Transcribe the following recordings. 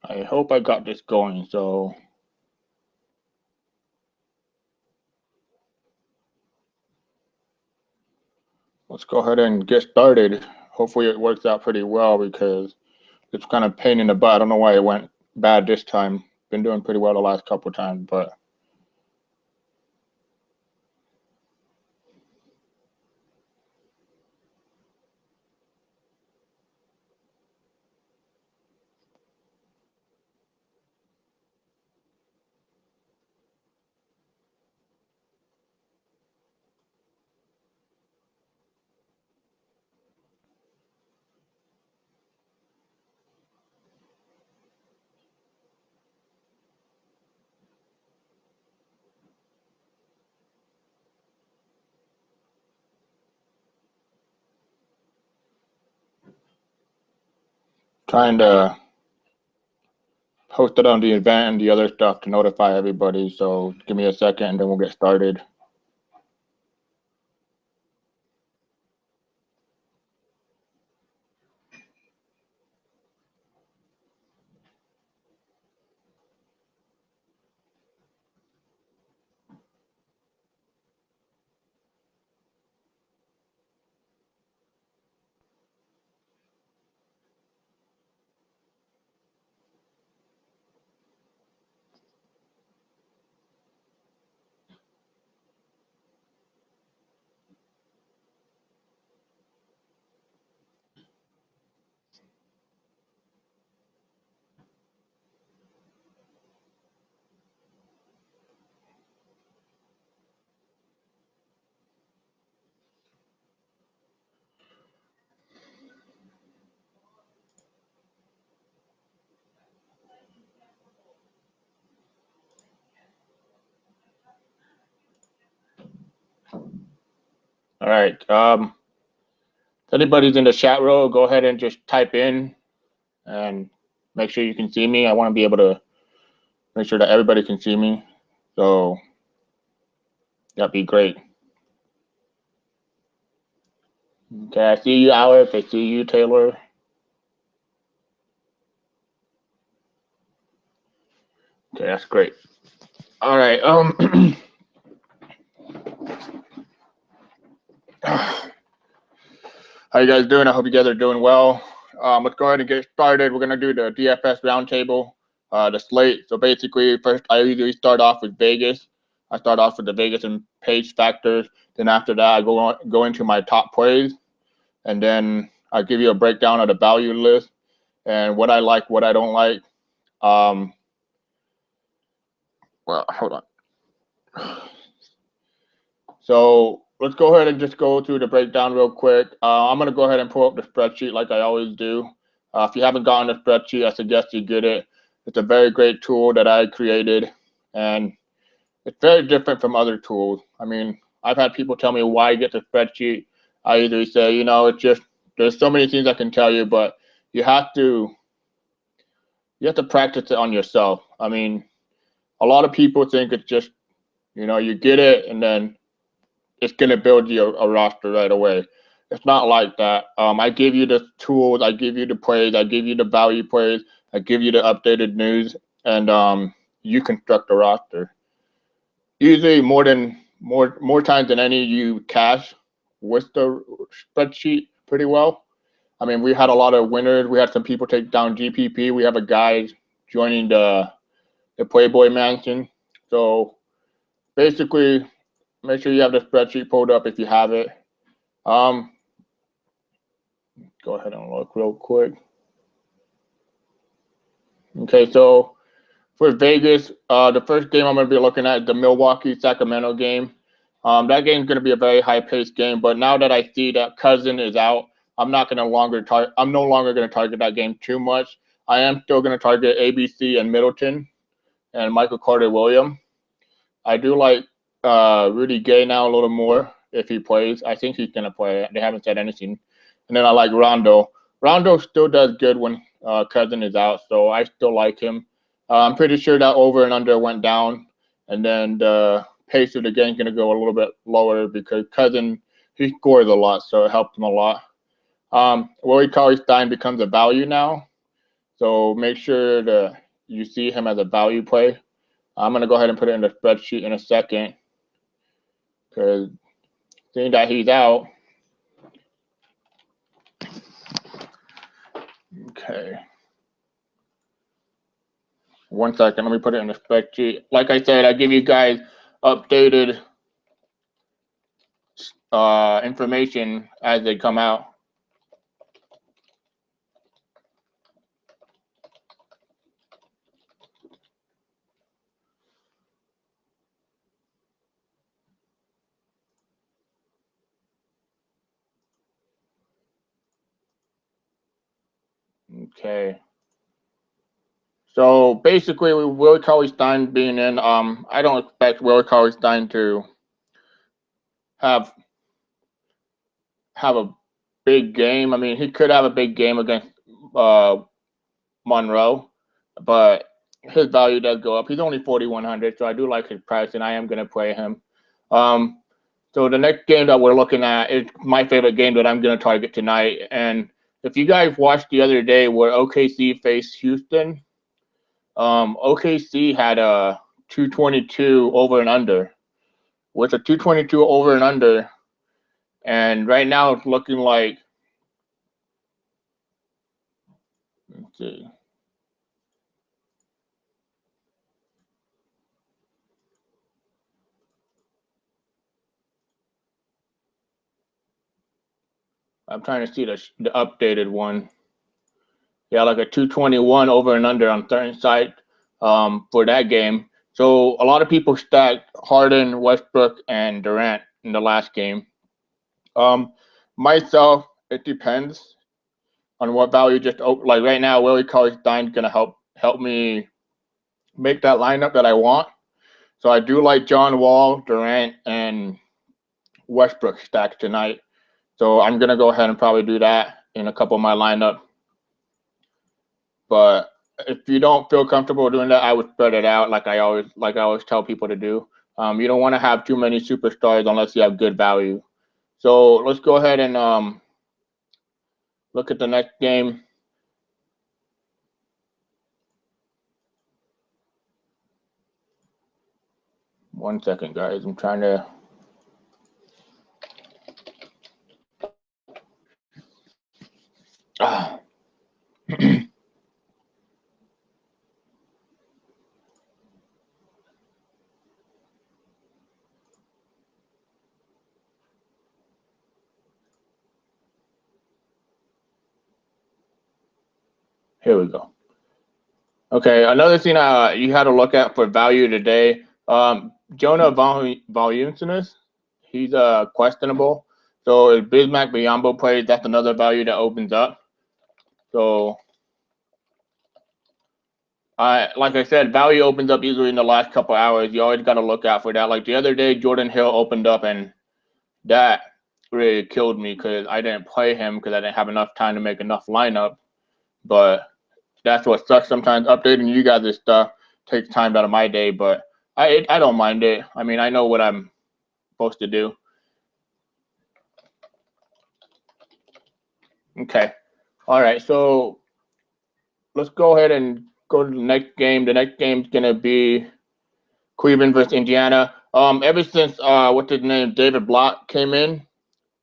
I hope I got this going. So let's go ahead and get started. Hopefully it works out pretty well because it's kind of pain in the butt. I don't know why it went bad this time. Been doing pretty well the last couple times, but trying to post it on the event and the other stuff to notify everybody. So give me a second and then we'll get started. All right. If anybody's in the chat row, go ahead and just type in and make sure you can see me. I want to be able to make sure that everybody can see me. So that'd be great. Okay, I see you, Alex. I see you, Taylor. Okay, that's great. All right. How you guys doing? I hope you guys are doing well. Let's go ahead and get started. We're gonna do the DFS Round Table, the slate. So basically, first I usually start off with Vegas. I start off with the Vegas and pace factors. Then after that, I go into my top plays, and then I give you a breakdown of the value list and what I like, what I don't like. Well, hold on. So let's go ahead and just go through the breakdown real quick. I'm going to go ahead and pull up the spreadsheet like I always do. If you haven't gotten the spreadsheet, I suggest you get it. It's a very great tool that I created, and it's very different from other tools. I mean, I've had people tell me why get the spreadsheet. I either say, you know, it's just there's so many things I can tell you, but you have to practice it on yourself. I mean, a lot of people think it's just, you know, you get it and then it's going to build you a roster right away. It's not like that. I give you the tools, I give you the plays, I give you the value plays, I give you the updated news, and you construct a roster. Usually more times than any, you cash with the spreadsheet pretty well. I mean, we had a lot of winners. We had some people take down GPP. We have a guy joining the Playboy Mansion. So basically, make sure you have the spreadsheet pulled up if you have it. Go ahead and look real quick. Okay, so for Vegas, the first game I'm going to be looking at is the Milwaukee-Sacramento game. That game is going to be a very high-paced game, but now that I see that Cousin is out, I'm no longer going to target that game too much. I am still going to target ABC and Middleton and Michael Carter-Williams. I do like Rudy Gay now a little more if he plays. I think he's going to play. They haven't said anything. And then I like Rondo. Rondo still does good when Cousin is out, so I still like him. I'm pretty sure that over and under went down, and then the pace of the game is going to go a little bit lower because Cousin, he scores a lot, so it helps him a lot. Willie Cauley-Stein becomes a value now. So make sure that you see him as a value play. I'm going to go ahead and put it in the spreadsheet in a second, because seeing that he's out. Okay. 1 second. Let me put it in the spreadsheet. Like I said, I give you guys updated information as they come out. Okay. So basically, with Willie Cauley-Stein being in, I don't expect Willie Cauley-Stein to have a big game. I mean, he could have a big game against Monroe, but his value does go up. He's only 4,100, so I do like his price, and I am going to play him. So the next game that we're looking at is my favorite game that I'm going to target tonight. And if you guys watched the other day where OKC faced Houston, OKC had a 222 over and under. With a 222 over and under, and right now it's looking like, let's see. I'm trying to see the updated one. Yeah, like a 221 over and under on certain site for that game. So a lot of people stacked Harden, Westbrook, and Durant in the last game. Myself, it depends on what value. Just like right now, Willie Cauley-Stein is gonna help me make that lineup that I want. So I do like John Wall, Durant, and Westbrook stacked tonight. So I'm gonna go ahead and probably do that in a couple of my lineup. But if you don't feel comfortable doing that, I would spread it out like I always tell people to do. You don't want to have too many superstars unless you have good value. So let's go ahead and look at the next game. One second, guys. I'm trying to. Here we go. Okay, another thing you had to look at for value today, Jonah Valanciunas, he's questionable. So if Bismack Biyombo plays, that's another value that opens up. So like I said, value opens up usually in the last couple hours. You always got to look out for that. Like the other day, Jordan Hill opened up, and that really killed me because I didn't play him because I didn't have enough time to make enough lineup. But that's what sucks sometimes. Updating you guys' stuff takes time out of my day, but I don't mind it. I mean, I know what I'm supposed to do. Okay. All right. So let's go ahead and go to the next game. The next game's gonna be Cleveland versus Indiana. Ever since what's his name, David Block came in,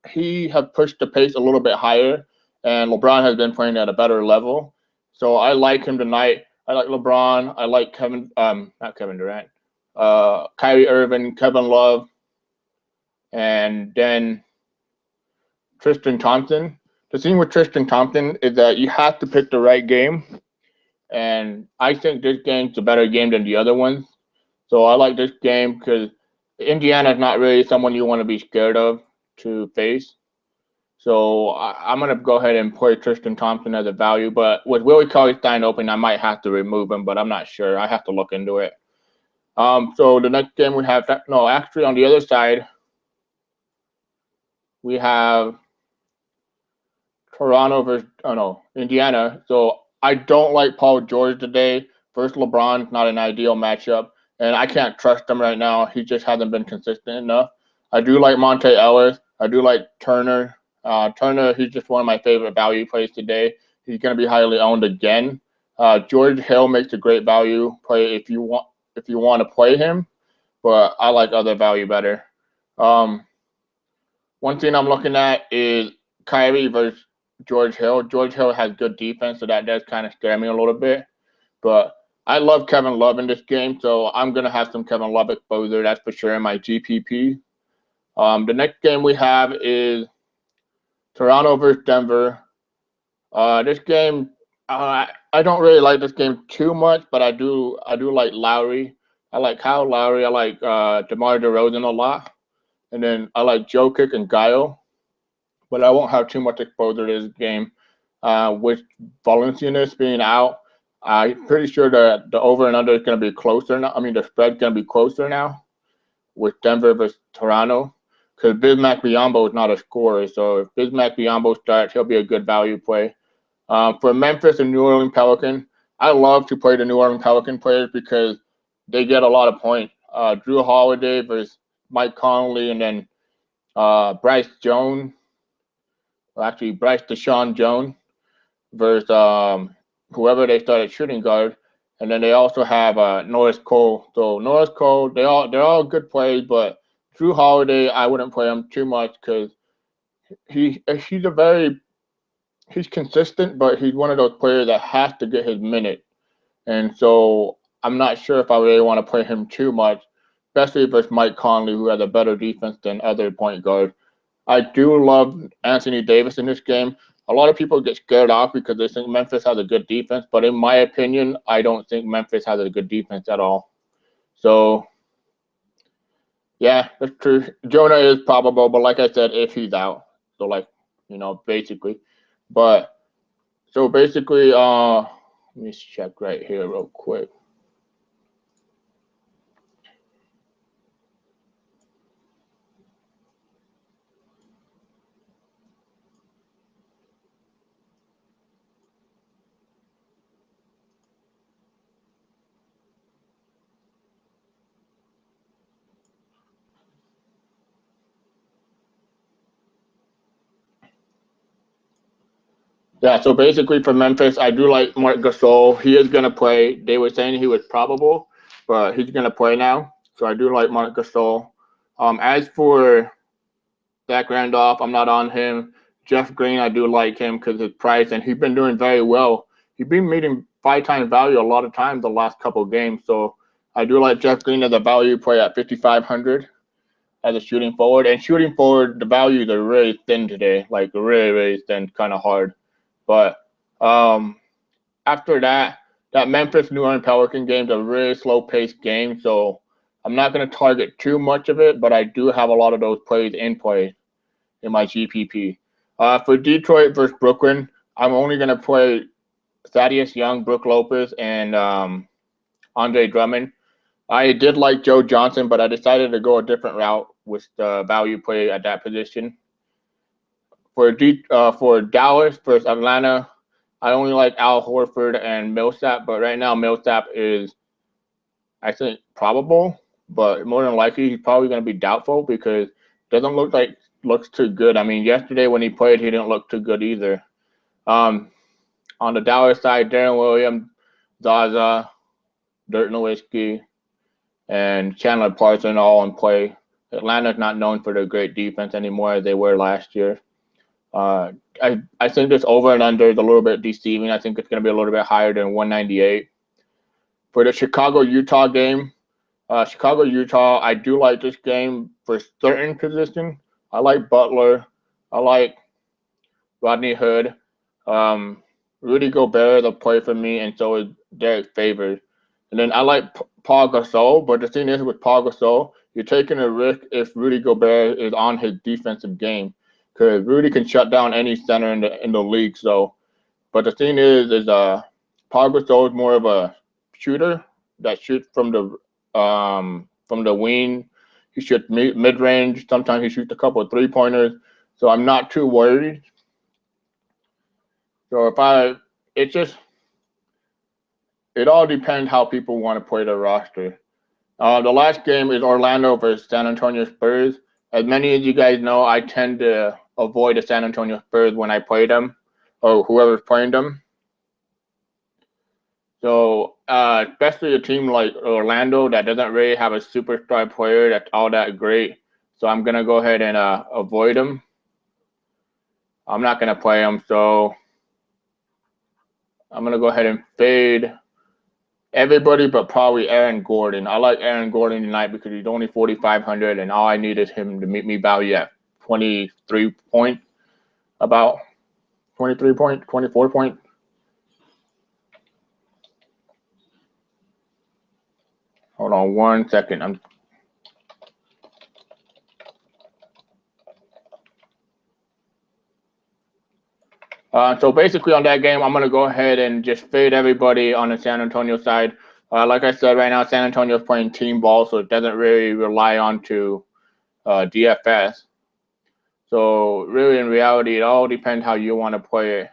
he has pushed the pace a little bit higher, and LeBron has been playing at a better level. So I like him tonight. I like LeBron. I like not Kevin Durant, Kyrie Irving, Kevin Love, and then Tristan Thompson. The thing with Tristan Thompson is that you have to pick the right game, and I think this game's a better game than the other ones. So I like this game because Indiana is not really someone you want to be scared of to face. So I'm going to go ahead and play Tristan Thompson as a value. But with Willie Cauley-Stein open, I might have to remove him, but I'm not sure. I have to look into it. So the next game we have, no, actually on the other side, we have Toronto versus, Indiana. So I don't like Paul George today. First, LeBron's not an ideal matchup, and I can't trust him right now. He just hasn't been consistent enough. I do like Monte Ellis. I do like Turner. Turner, he's just one of my favorite value plays today. He's going to be highly owned again. George Hill makes a great value play if you want to play him, but I like other value better. One thing I'm looking at is Kyrie versus George Hill. George Hill has good defense, so that does kind of scare me a little bit. But I love Kevin Love in this game, so I'm going to have some Kevin Love exposure, that's for sure, in my GPP. The next game we have is Toronto versus Denver. This game, I don't really like this game too much, but I do like Lowry. I like Kyle Lowry. I like DeMar DeRozan a lot. And then I like Jokic and Guile. But I won't have too much exposure to this game. With Valanciunas being out, I'm pretty sure that the over and under is going to be closer now. I mean, the spread's going to be closer now with Denver versus Toronto, because Bismack Biyombo is not a scorer. So if Bismack Biyombo starts, he'll be a good value play. For Memphis and New Orleans Pelicans, I love to play the New Orleans Pelican players because they get a lot of points. Drew Holiday versus Mike Conley, and then Bryce Jones. Well, actually, Bryce Deshaun Jones versus whoever they started shooting guard, and then they also have Norris Cole. So Norris Cole, they're all good plays, but Drew Holiday, I wouldn't play him too much because he's consistent, but he's one of those players that has to get his minute, and so I'm not sure if I really want to play him too much, especially versus Mike Conley, who has a better defense than other point guards. I do love Anthony Davis in this game. A lot of people get scared off because they think Memphis has a good defense, but in my opinion, I don't think Memphis has a good defense at all. So, yeah, that's true. Jonah is probable, but like I said, if he's out, so basically. But so basically, let me check right here real quick. Yeah, so basically for Memphis, I do like Marc Gasol. He is going to play. They were saying he was probable, but he's going to play now. So I do like Marc Gasol. As for Zach Randolph, I'm not on him. Jeff Green, I do like him because his price, and he's been doing very well. He's been meeting 5 times value a lot of times the last couple of games. So I do like Jeff Green as a value play at 5,500 as a shooting forward. And shooting forward, the values are really thin today, like really, really thin, kind of hard. But after that Memphis New Orleans Pelican game is a really slow paced game, so I'm not going to target too much of it, but I do have a lot of those plays in play in my GPP. For Detroit versus Brooklyn, I'm only going to play Thaddeus Young, Brook Lopez, and Andre Drummond. I did like Joe Johnson, but I decided to go a different route with the value play at that position. For Dallas versus Atlanta, I only like Al Horford and Millsap, but right now Millsap is, I think, probable, but more than likely he's probably going to be doubtful because doesn't looks too good. I mean, yesterday when he played, he didn't look too good either. On the Dallas side, Darren Williams, Zaza, Dirk Nowitzki, and Chandler Parsons all in play. Atlanta's not known for their great defense anymore as they were last year. I think this over and under is a little bit deceiving. I think it's going to be a little bit higher than 198. For the Chicago-Utah game, Chicago-Utah, I do like this game for certain positions. I like Butler. I like Rodney Hood. Rudy Gobert is a play for me, and so is Derek Favors. And then I like Paul Gasol, but the thing is with Paul Gasol, you're taking a risk if Rudy Gobert is on his defensive game, because Rudy can shut down any center in the league. So, but the thing is Paul Gasol is more of a shooter that shoots from the wing. He shoots mid range. Sometimes he shoots a couple of 3-pointers. So I'm not too worried. So it all depends how people want to play their roster. The last game is Orlando versus San Antonio Spurs. As many as you guys know, I tend to avoid the San Antonio Spurs when I play them, or whoever's playing them. So especially a team like Orlando that doesn't really have a superstar player that's all that great. So I'm gonna go ahead and avoid him. I'm not gonna play him, so I'm gonna go ahead and fade everybody, but probably Aaron Gordon. I like Aaron Gordon tonight because he's only 4,500, and all I need is him to meet me value at 23 point, about 23 point, 24 point. Hold on 1 second. So basically on that game, I'm going to go ahead and just fade everybody on the San Antonio side. Like I said, right now, San Antonio is playing team ball, so it doesn't really rely on to DFS. So really, in reality, it all depends how you want to play it.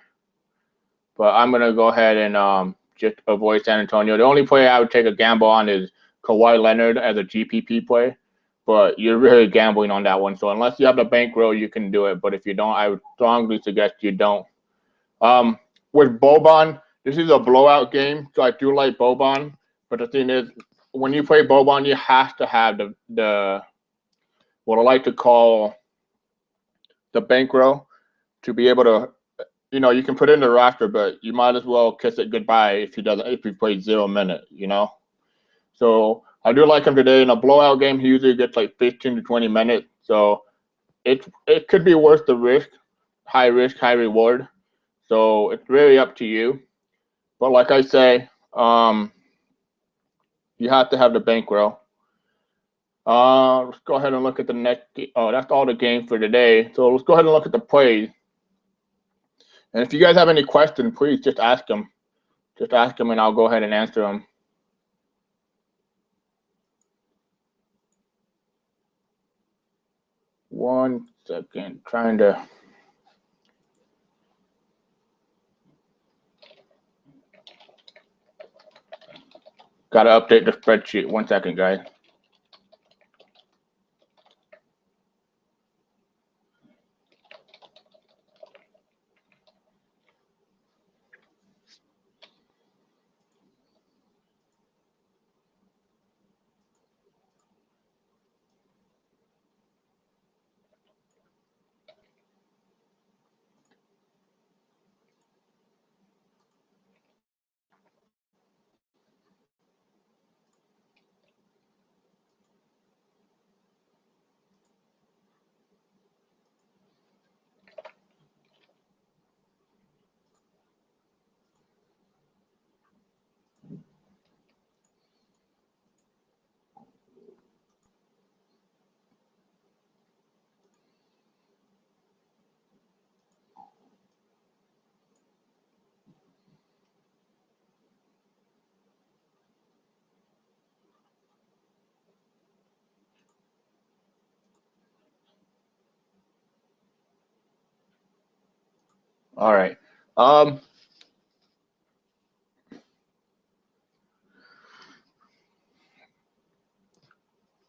But I'm going to go ahead and just avoid San Antonio. The only player I would take a gamble on is Kawhi Leonard as a GPP play. But you're really gambling on that one. So unless you have the bankroll, you can do it. But if you don't, I would strongly suggest you don't. With Boban, this is a blowout game, so I do like Boban. But the thing is, when you play Boban, you have to have the what I like to call the bankroll to be able to, you can put in the roster, but you might as well kiss it goodbye if he plays 0 minutes, So I do like him today in a blowout game. He usually gets like 15 to 20 minutes, so it could be worth the risk, high reward. So it's really up to you. But like I say, you have to have the bankroll. Let's go ahead and look at the next. Oh, that's all the games for today. So let's go ahead and look at the plays. And if you guys have any questions, please just ask them. Just ask them, and I'll go ahead and answer them. One second, trying to. Got to update the spreadsheet. 1 second, guys. All right.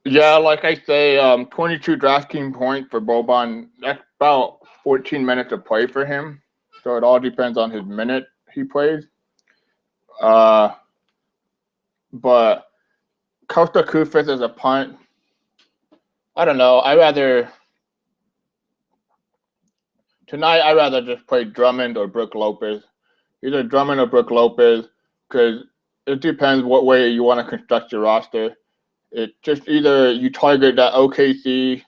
Yeah, like I say, 22 DraftKings points for Boban. That's about 14 minutes of play for him. So it all depends on his minute he plays. But Costa Kufis as a punt, I don't know. Tonight I'd rather just play Drummond or Brook Lopez. Either Drummond or Brook Lopez, because it depends what way you want to construct your roster. It just either you target that OKC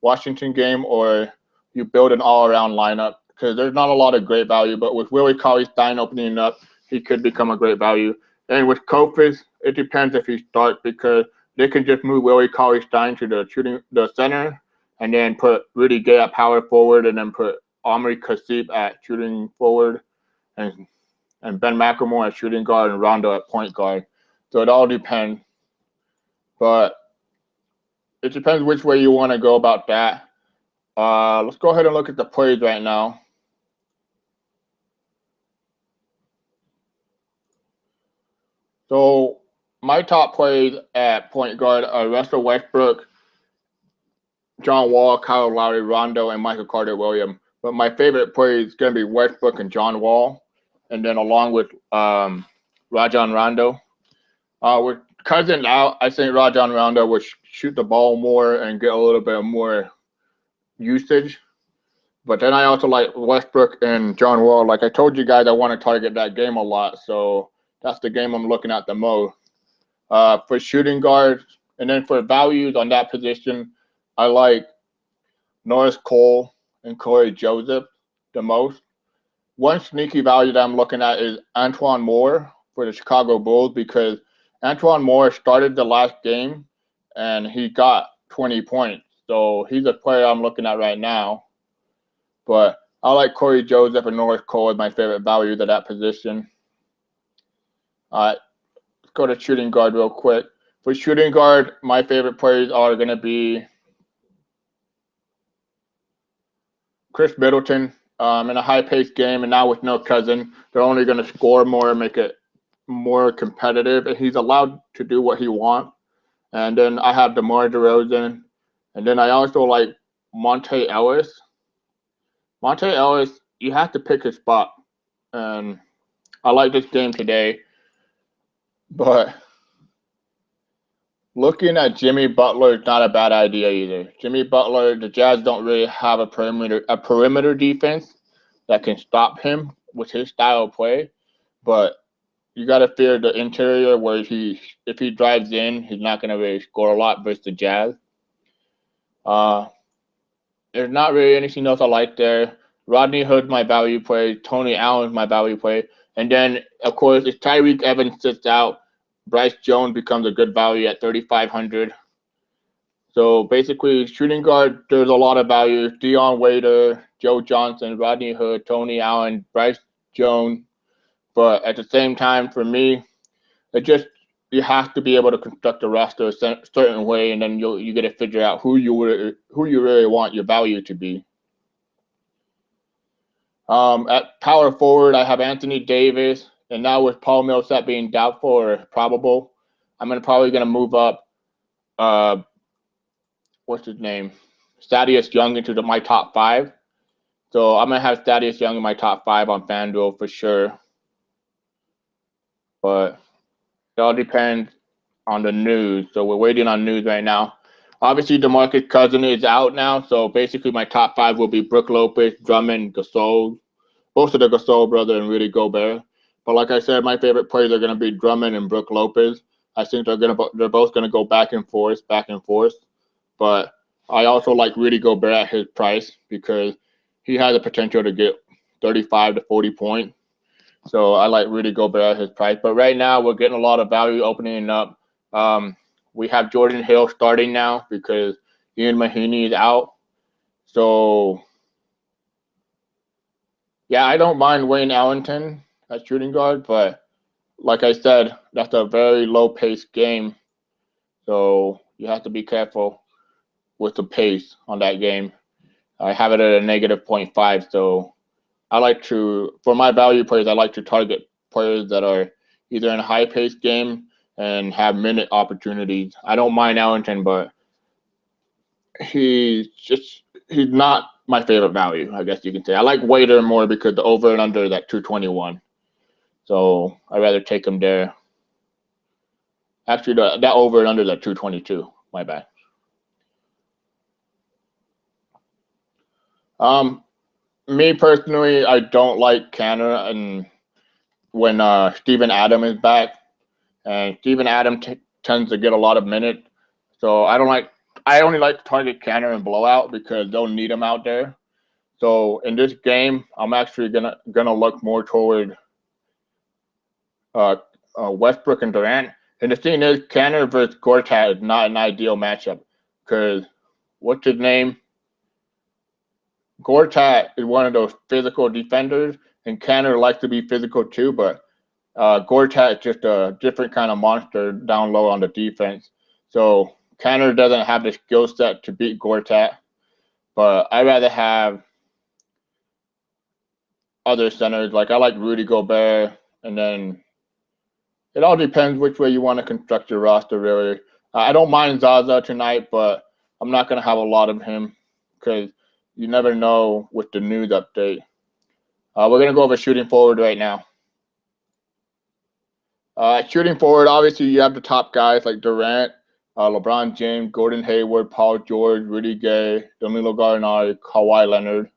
Washington game or you build an all-around lineup, because there's not a lot of great value. But with Willie Cauley-Stein opening up, he could become a great value. And with Kofis, it depends if he starts, because they can just move Willie Cauley-Stein to the center, and then put Rudy Gay at power forward, and then put Omri Kasip at shooting forward, and Ben McLemore at shooting guard, and Rondo at point guard. So it all depends. But it depends which way you want to go about that. Let's go ahead and look at the plays right now. So my top plays at point guard are Russell Westbrook, John Wall, Kyle Lowry, Rondo, and Michael Carter-Williams. But my favorite play is going to be Westbrook and John Wall. And then along with Rajon Rondo. With Cousins out, I think Rajon Rondo would shoot the ball more and get a little bit more usage. But then I also like Westbrook and John Wall. Like I told you guys, I want to target that game a lot. So that's the game I'm looking at the most. For shooting guards, and then for values on that position, I like Norris Cole and Corey Joseph the most. One sneaky value that I'm looking at is Antoine Moore for the Chicago Bulls, because Antoine Moore started the last game and he got 20 points. So he's a player I'm looking at right now. But I like Corey Joseph and Norris Cole as my favorite values at that position. Let's go to shooting guard real quick. For shooting guard, my favorite players are going to be Chris Middleton. In a high-paced game, and now with no Cousin, they're only going to score more, make it more competitive, and he's allowed to do what he wants. And then I have DeMar DeRozan, and then I also like Monte Ellis. Monte Ellis, you have to pick his spot, and I like this game today. But looking at Jimmy Butler is not a bad idea either. Jimmy Butler, the Jazz don't really have a perimeter defense that can stop him with his style of play. But you got to fear the interior where if he drives in, he's not going to really score a lot versus the Jazz. There's not really anything else I like there. Rodney Hood's my value play. Tony Allen's my value play. And then, of course, if Tyreek Evans sits out, Bryce Jones becomes a good value at 3,500. So basically, shooting guard, there's a lot of values. Dion Waiter, Joe Johnson, Rodney Hood, Tony Allen, Bryce Jones. But at the same time, for me, you have to be able to construct a roster a certain way, and then you got to figure out who you really want your value to be. At power forward, I have Anthony Davis, and now with Paul Millsap being doubtful or probable, I'm probably gonna move up. What's his name? Thaddeus Young into my top 5. So I'm gonna have Thaddeus Young in my top 5 on FanDuel for sure. But it all depends on the news. So we're waiting on news right now. Obviously, DeMarcus Cousins is out now. So basically, my top 5 will be Brook Lopez, Drummond, Gasol, both of the Gasol brother, and Rudy Gobert. But like I said, my favorite players are going to be Drummond and Brook Lopez. I think they're both going to go back and forth. But I also like Rudy Gobert at his price because he has the potential to get 35 to 40 points. So I like Rudy Gobert at his price. But right now, we're getting a lot of value opening up. We have Jordan Hill starting now because Ian Mahinmi is out. So, yeah, I don't mind Wayne Ellington at shooting guard. But like I said, that's a very low-paced game. So you have to be careful with the pace on that game. I have it at a negative 0.5. So for my value players, I like to target players that are either in a high-paced game and have minute opportunities. I don't mind Ellington, but he's not my favorite value, I guess you can say. I like Waiter more because the over and under is at 221. So I'd rather take him there. Actually, that over and under is at 222. My bad. Me personally, I don't like Canner and when Steven Adams is back, and Steven Adams tends to get a lot of minutes. So I only like to target Canner and Blowout because they'll need him out there. So in this game, I'm actually gonna look more toward Westbrook and Durant. And the thing is, Canner versus Gortat is not an ideal matchup because what's his name? Gortat is one of those physical defenders, and Canner likes to be physical too, but Gortat is just a different kind of monster down low on the defense. So Canner doesn't have the skill set to beat Gortat, but I'd rather have other centers. Like I like Rudy Gobert, and then it all depends which way you want to construct your roster, really. I don't mind Zaza tonight, but I'm not going to have a lot of him because you never know with the news update. We're going to go over shooting forward right now. Shooting forward, obviously you have the top guys like Durant, LeBron James, Gordon Hayward, Paul George, Rudy Gay, Danilo Gallinari, Kawhi Leonard.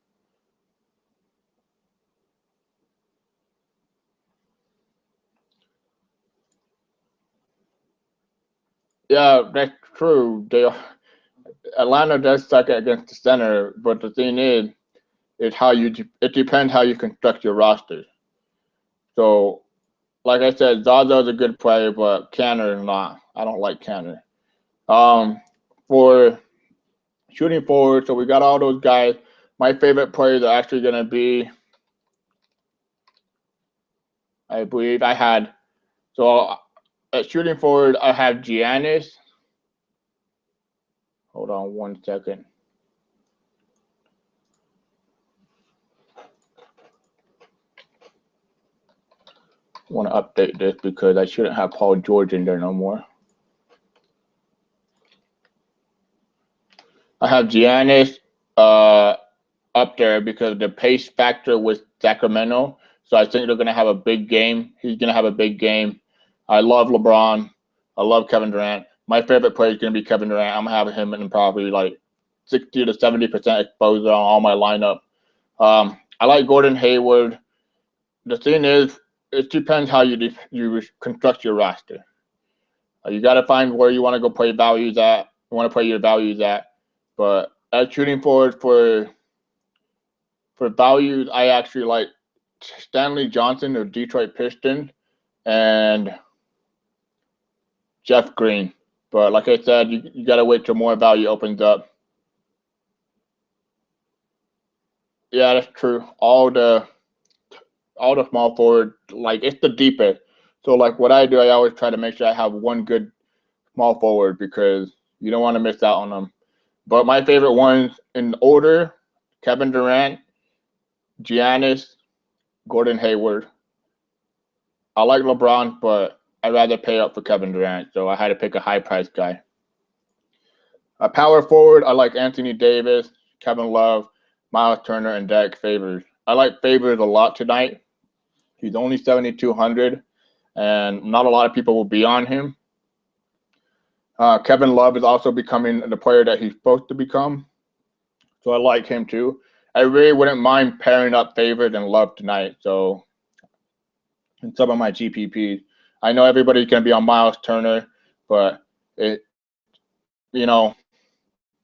Yeah, that's true. Atlanta does suck against the center, but the thing is how it depends how you construct your roster. So, like I said, Zaza's a good player, but Canner is not. I don't like Canner. For shooting forward, so we got all those guys. My favorite players are actually going to be, I believe I had, so at shooting forward, I have Giannis. Hold on 1 second. I want to update this because I shouldn't have Paul George in there no more. I have Giannis up there because the pace factor with Sacramento. So I think they're going to have a big game. He's going to have a big game. I love LeBron. I love Kevin Durant. My favorite player is going to be Kevin Durant. I'm having him in probably like 60 to 70% exposure on all my lineup. I like Gordon Hayward. The thing is, it depends how you construct your roster. You got to find where you want to go play values at. You want to play your values at. But at shooting forward for values, I actually like Stanley Johnson of Detroit Pistons and Jeff Green. But like I said, you got to wait till more value opens up. Yeah, that's true. All the small forward, like it's the deepest. So like what I do, I always try to make sure I have one good small forward because you don't want to miss out on them. But my favorite ones in order: Kevin Durant, Giannis, Gordon Hayward. I like LeBron, but I'd rather pay up for Kevin Durant, so I had to pick a high price guy. A power forward, I like Anthony Davis, Kevin Love, Miles Turner, and Derek Favors. I like Favors a lot tonight. He's only 7,200, and not a lot of people will be on him. Kevin Love is also becoming the player that he's supposed to become, so I like him too. I really wouldn't mind pairing up Favors and Love tonight. So in some of my GPPs, I know everybody's going to be on Miles Turner, but you know,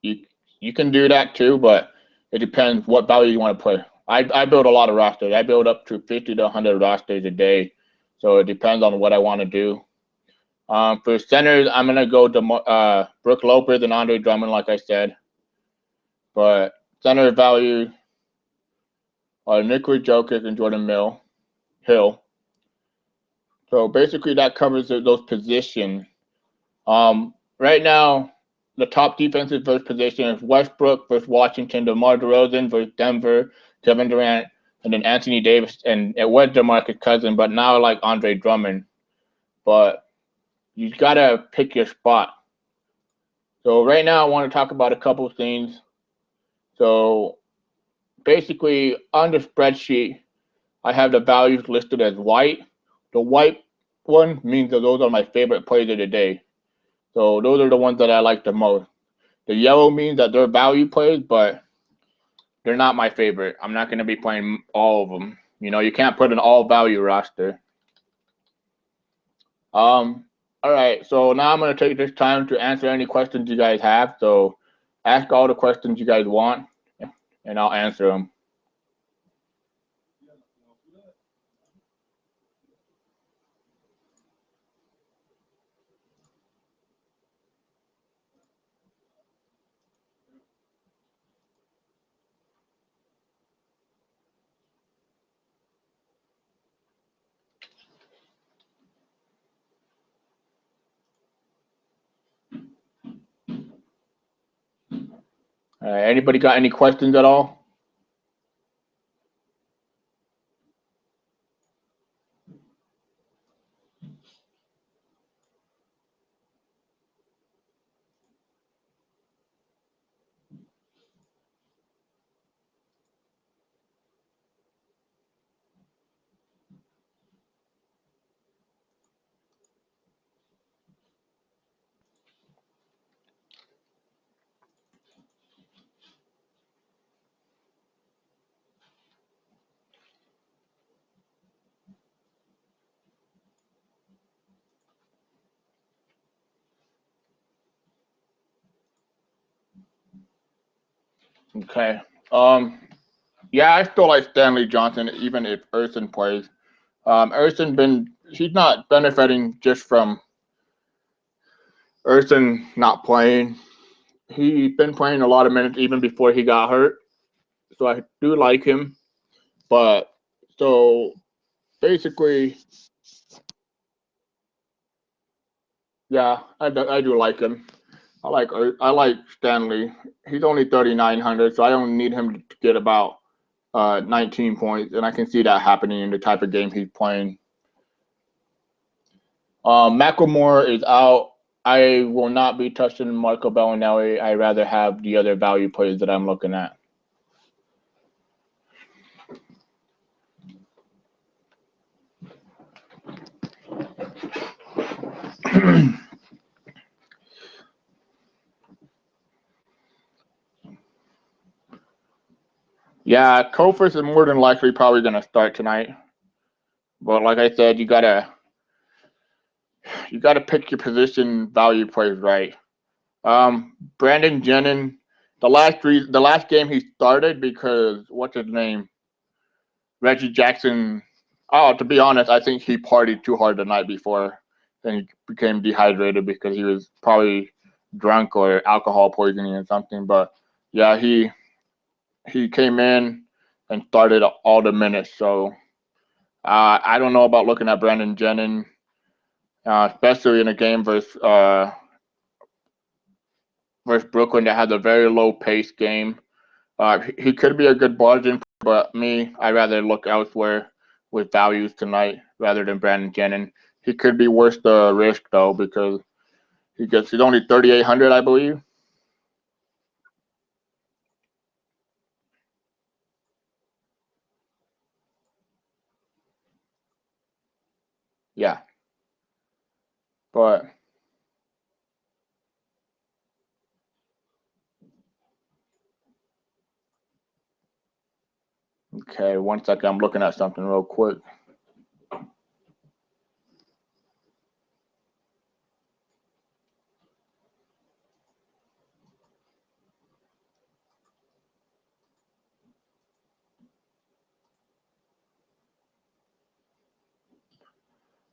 you you can do that too, but it depends what value you want to play. I build a lot of rosters. I build up to 50 to 100 rosters a day, so it depends on what I want to do. For centers, I'm gonna go to Brook Lopez and Andre Drummond, like I said. But center value are Nikola Jokic and Jordan Hill. So basically, that covers those positions. Right now, the top defensive versus position is Westbrook versus Washington, DeMar DeRozan versus Denver, Kevin Durant, and then Anthony Davis, and it was DeMarcus Cousins, but now I like Andre Drummond. But you gotta pick your spot. So right now, I want to talk about a couple of things. So basically, on the spreadsheet, I have the values listed as white. The white one means that those are my favorite plays of the day. So those are the ones that I like the most. The yellow means that they're value plays, but they're not my favorite. I'm not going to be playing all of them. You can't put an all value roster. All right. So now I'm going to take this time to answer any questions you guys have. So ask all the questions you guys want, and I'll answer them. All right. Anybody got any questions at all? Okay. Yeah, I still like Stanley Johnson, even if Erson plays. He's not benefiting just from Erson not playing. He's been playing a lot of minutes even before he got hurt, so I do like him. But so basically, yeah, I do like him. I like Stanley. He's only 3,900, so I don't need him to get about 19 points, and I can see that happening in the type of game he's playing. Macklemore is out. I will not be touching Marco Bellinelli. I rather have the other value plays that I'm looking at. Yeah, Kophis is more than likely probably going to start tonight. But like I said, you gotta pick your position value plays right. Brandon Jennings, the last game he started because what's his name, Reggie Jackson. Oh, to be honest, I think he partied too hard the night before, and he became dehydrated because he was probably drunk or alcohol poisoning or something. But yeah, he came in and started all the minutes. So I don't know about looking at Brandon Jennings, especially in a game versus Brooklyn that has a very low pace game. He could be a good bargain, but I rather look elsewhere with values tonight rather than Brandon Jennings. He could be worth the risk though because he's only 3,800, I believe. Yeah, but okay. One second, I'm looking at something real quick.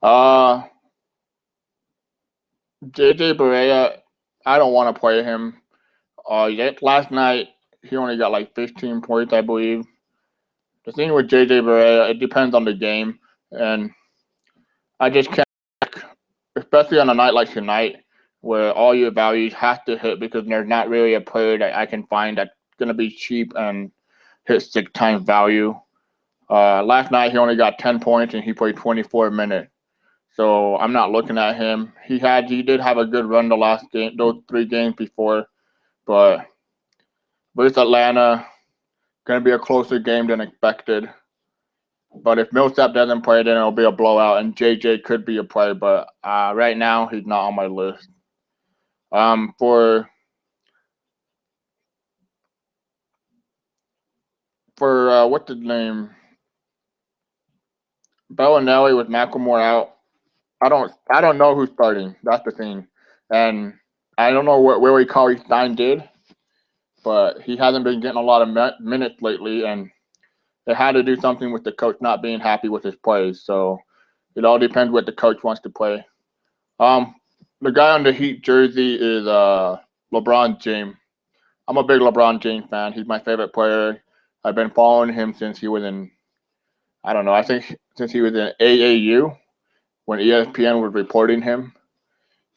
Uh, JJ Barea, I don't want to play him. Yet last night he only got like 15 points, I believe. The thing with JJ Barea, it depends on the game, and I just can't, especially on a night like tonight, where all your values have to hit because there's not really a player that I can find that's gonna be cheap and hit 6 times value. Last night he only got 10 points and he played 24 minutes, so I'm not looking at him. He did have a good run the last game, those 3 games before, but versus Atlanta, gonna be a closer game than expected. But if Millsap doesn't play, then it'll be a blowout, and JJ could be a play. But right now, he's not on my list. For what's his name, Bellinelli with Macklemore out. I don't know who's starting. That's the thing, and I don't know what Willie Cauley Stein did, but he hasn't been getting a lot of minutes lately, and they had to do something with the coach not being happy with his plays. So it all depends what the coach wants to play. Um, the guy on the Heat jersey is LeBron James. I'm a big LeBron James fan. He's my favorite player. I've been following him since he was in, I don't know, I think since he was in AAU when ESPN was reporting him.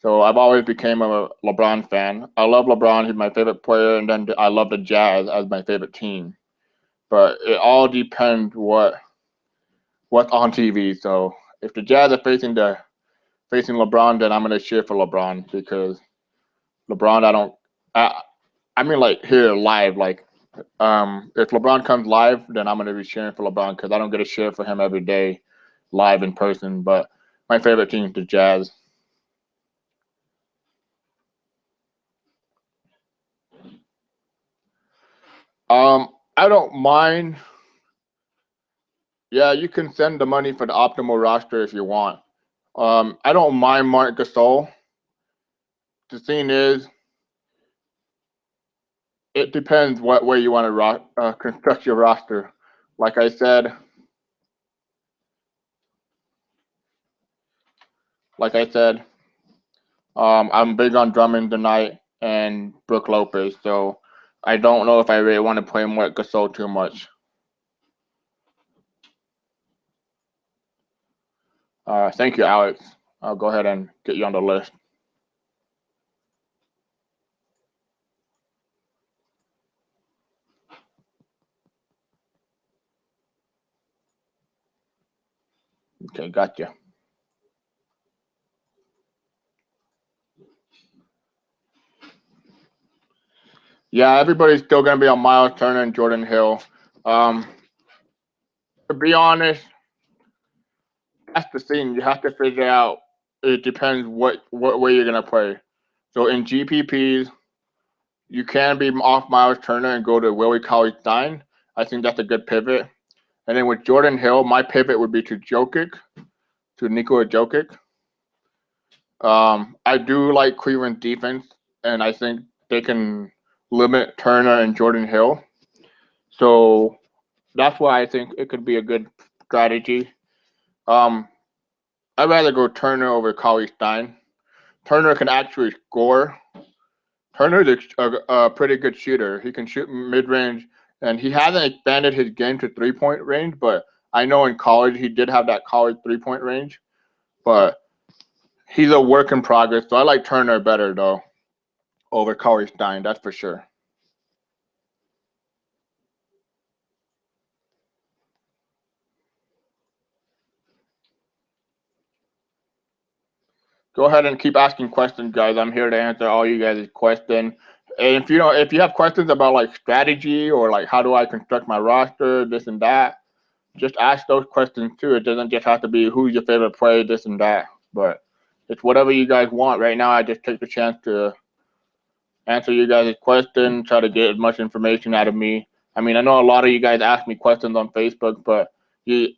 So I've always became a LeBron fan. I love LeBron. He's my favorite player, and then I love the Jazz as my favorite team. But it all depends what's on TV. So if the Jazz are facing LeBron, then I'm gonna cheer for LeBron because LeBron, I, I mean like here live, like if LeBron comes live, then I'm gonna be cheering for LeBron because I don't get to cheer for him every day, live in person. But my favorite team is the Jazz. I don't mind. Yeah, you can send the money for the optimal roster if you want. I don't mind Mark Gasol. The thing is, it depends what way you want to construct your roster. Like I said, like I said, I'm big on Drummond tonight and Brook Lopez, so I don't know if I really want to play him with Gasol too much. Thank you, Alex. I'll go ahead and get you on the list. Okay, gotcha. Yeah, everybody's still going to be on Miles Turner and Jordan Hill. To be honest, that's the thing. You have to figure out. It depends what way you're going to play. So in GPPs, you can be off Miles Turner and go to Willie Cauley-Stein. I think that's a good pivot. And then with Jordan Hill, my pivot would be to Jokic, to Nikola Jokic. I do like Cleveland defense, and I think they can limit Turner and Jordan Hill. So that's why I think it could be a good strategy. Um, I'd rather go Turner over Cauley-Stein. Turner can actually score. Turner's a pretty good shooter. He can shoot mid-range, and he hasn't expanded his game to three-point range, but I know in college he did have that college three-point range. But he's a work in progress, so I like Turner better, though, over Cauley-Stein, that's for sure. Go ahead and keep asking questions, guys. I'm here to answer all you guys' questions. And if you have questions about like strategy or like how do I construct my roster, this and that, just ask those questions too. It doesn't just have to be who's your favorite player, this and that. But it's whatever you guys want. Right now, I just take the chance to answer you guys' questions, try to get as much information out of me. I mean, I know a lot of you guys ask me questions on Facebook, but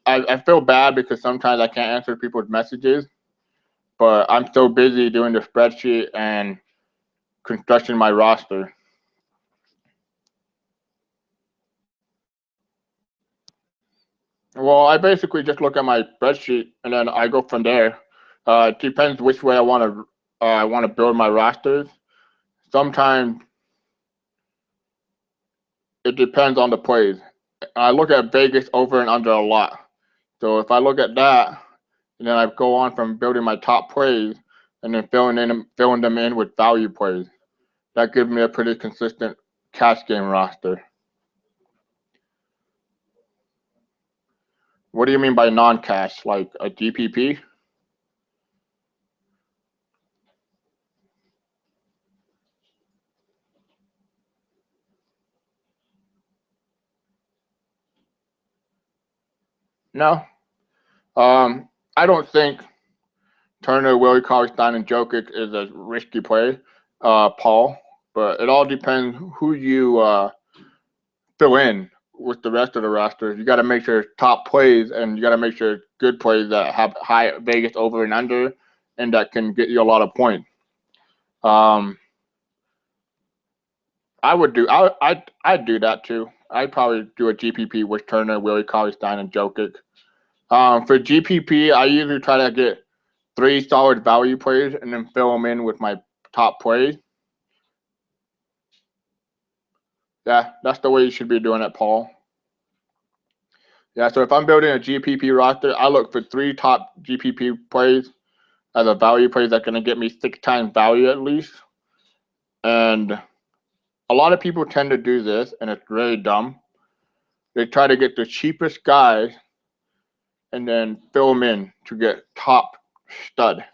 I feel bad because sometimes I can't answer people's messages. But I'm so busy doing the spreadsheet and constructing my roster. Well, I basically just look at my spreadsheet and then I go from there. It depends which way I want to build my rosters. Sometimes it depends on the plays. I look at Vegas over and under a lot. So if I look at that, and then I go on from building my top plays and then filling them in with value plays. That gives me a pretty consistent cash game roster. What do you mean by non-cash? Like a GPP? No. I don't think Turner, Willie Cauley-Stein, and Jokic is a risky play, Paul. But it all depends who you fill in with the rest of the roster. You got to make sure top plays, and you got to make sure good plays that have high Vegas over and under, and that can get you a lot of points. Um, I'd do that too. I'd probably do a GPP with Turner, Willie Cauley-Stein, and Jokic. For GPP, I usually try to get 3 solid value plays and then fill them in with my top plays. Yeah, that's the way you should be doing it, Paul. Yeah, so if I'm building a GPP roster, I look for 3 top GPP plays as a value plays that's going to get me 6 times value at least. And a lot of people tend to do this, and it's really dumb. They try to get the cheapest guys and then fill them in to get top stud.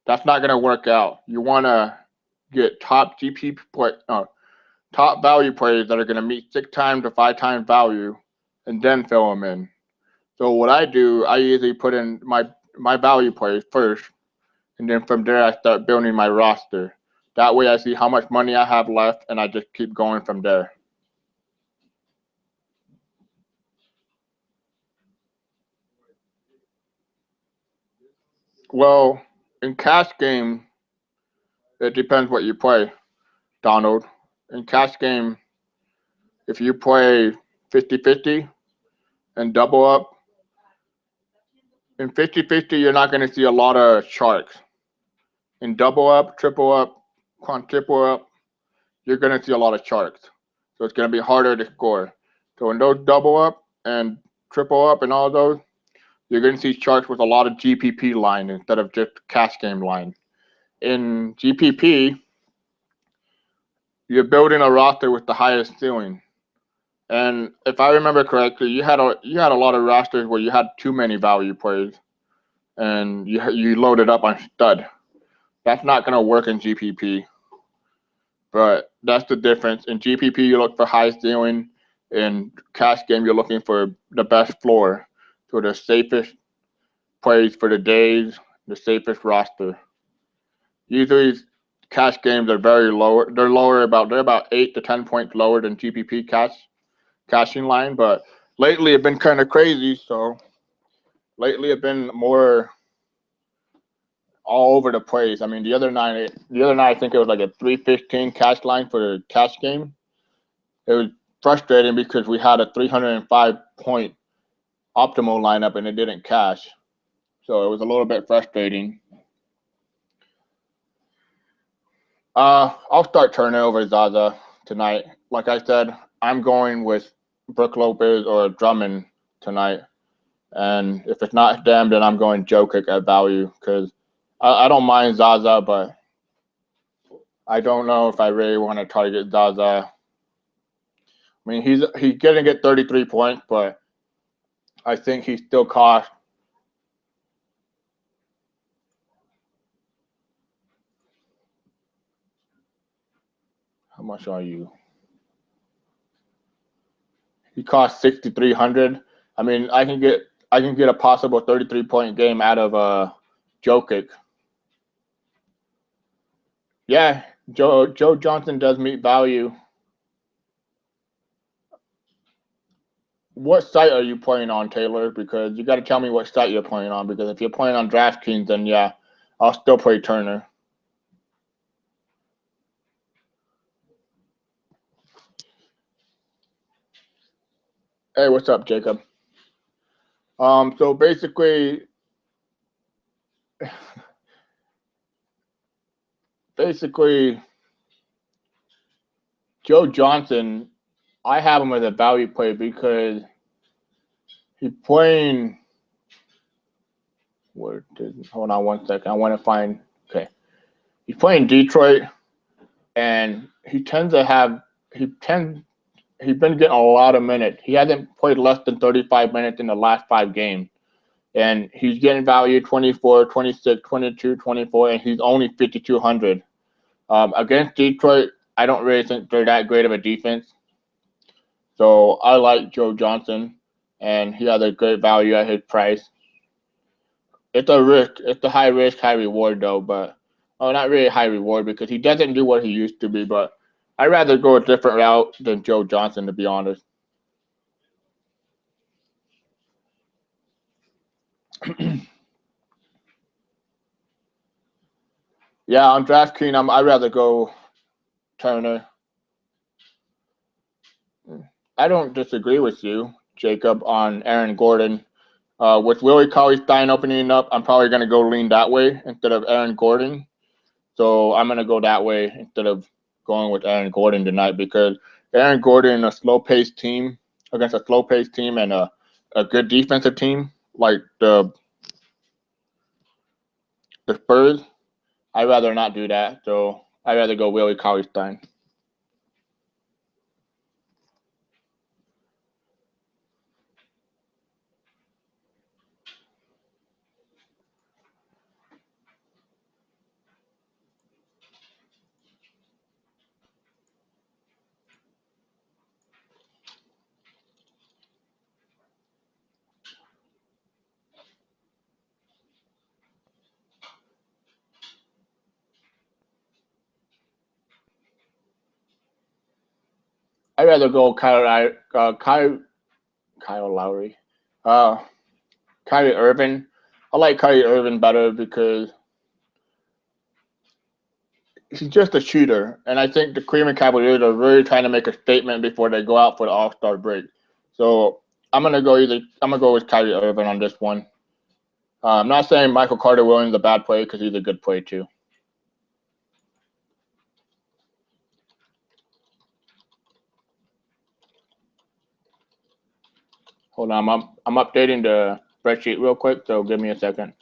That's not going to work out. You want to get top GPP play, top value plays that are going to meet 6 times to 5 times value, and then fill them in. So what I do, I usually put in my value plays first, and then from there I start building my roster. That way I see how much money I have left, and I just keep going from there. Well, in cash game, it depends what you play, Donald. in cash game, if you play 50-50 and double up, in 50-50, you're not going to see a lot of sharks. In double up, triple up, quadruple up, you're going to see a lot of sharks. So it's going to be harder to score. So in those double up and triple up and all those, you're going to see sharks with a lot of GPP line instead of just cash game line. In GPP, you're building a roster with the highest ceiling. And if I remember correctly, you had a lot of rosters where you had too many value plays, and you loaded up on stud. That's not going to work in GPP. But that's the difference. In GPP, you look for high ceiling. In cash game, you're looking for the best floor. So the safest plays for the days, the safest roster. Usually, cash games are very low. They're about 8 to 10 points lower than GPP cashing line. But lately, it's been kind of crazy. So lately, it's been more all over the place. I mean, the other night, I think it was like a 315 cash line for the cash game. It was frustrating because we had a 305 point optimal lineup and it didn't cash. So it was a little bit frustrating. I'll start turning over Zaza tonight. Like I said, I'm going with Brook Lopez or Drummond tonight. And if it's not them, then I'm going Jokic at value because I don't mind Zaza, but I don't know if I really want to target Zaza. I mean, he's going to get 33 points, but I think he still costs. How much are you? He costs 6,300. I mean, I can get a possible 33-point game out of Jokic. Yeah, Joe Johnson does meet value. What site are you playing on, Taylor? Because you got to tell me what site you're playing on. Because if you're playing on DraftKings, then yeah, I'll still play Turner. Hey, what's up, Jacob? So basically, Joe Johnson, I have him as a value play because he's playing. Hold on one second. I want to find. Okay, he's playing Detroit, and he's been getting a lot of minutes. He hasn't played less than 35 minutes in the last 5 games, and he's getting value 24, 26, 22, 24, and he's only 5,200. Against Detroit, I don't really think they're that great of a defense, so I like Joe Johnson, and he has a great value at his price. It's a risk. It's a high risk, high reward though, but not really high reward because he doesn't do what he used to be. But I'd rather go a different route than Joe Johnson, to be honest. Yeah, on DraftKings, I'd rather go Turner. I don't disagree with you, Jacob, on Aaron Gordon. With Willie Cauley-Stein opening up, I'm probably going to go lean that way instead of Aaron Gordon. So I'm going to go that way instead of going with Aaron Gordon tonight because Aaron Gordon, a slow-paced team against a slow-paced team and a good defensive team like the Spurs, I'd rather not do that. So I'd rather go Willie Cauley-Stein. I'd rather go Kyle Lowry. Kyrie Irving. I like Kyrie Irving better because he's just a shooter, and I think the Cleveland Cavaliers are really trying to make a statement before they go out for the All-Star break. So I'm gonna go with Kyrie Irving on this one. I'm not saying Michael Carter Williams is a bad player because he's a good player too. Hold on, I'm updating the spreadsheet real quick, so give me a second.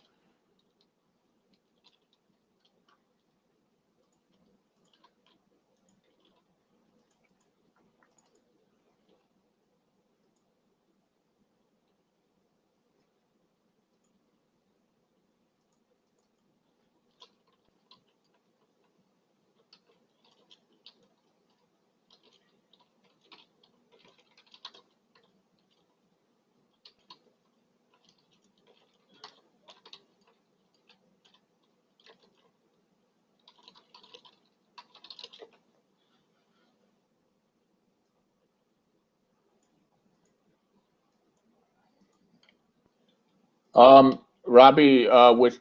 Robbie, what's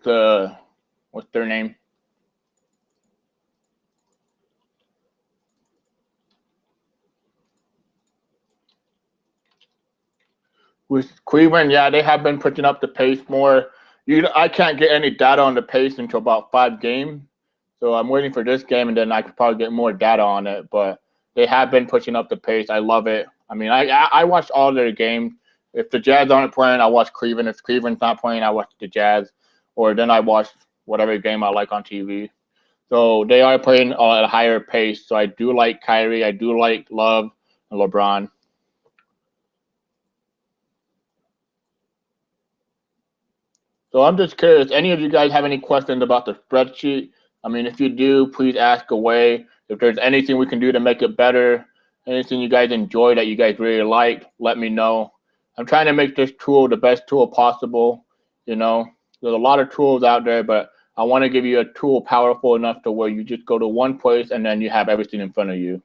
their name? With Cleveland, yeah, they have been putting up the pace more. I can't get any data on the pace until about 5 games, so I'm waiting for this game, and then I could probably get more data on it. But they have been pushing up the pace. I love it. I mean, I watch all their games. If the Jazz aren't playing, I watch Cleveland. If Cleveland's not playing, I watch the Jazz, or then I watch whatever game I like on TV. So they are playing at a higher pace. So I do like Kyrie. I do like Love and LeBron. So I'm just curious, any of you guys have any questions about the spreadsheet? I mean, if you do, please ask away. If there's anything we can do to make it better, anything you guys enjoy that you guys really like, let me know. I'm trying to make this tool the best tool possible. You know, there's a lot of tools out there, but I want to give you a tool powerful enough to where you just go to one place and then you have everything in front of you.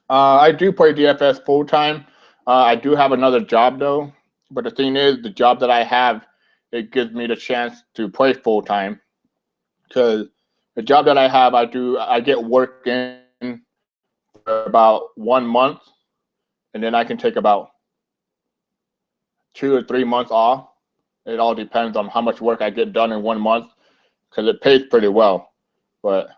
I do play DFS full time. I do have another job though, but the thing is, the job that I have, it gives me the chance to play full time because the job that I have, I get work in for about 1 month, and then I can take about 2 or 3 months off. It all depends on how much work I get done in 1 month because it pays pretty well. But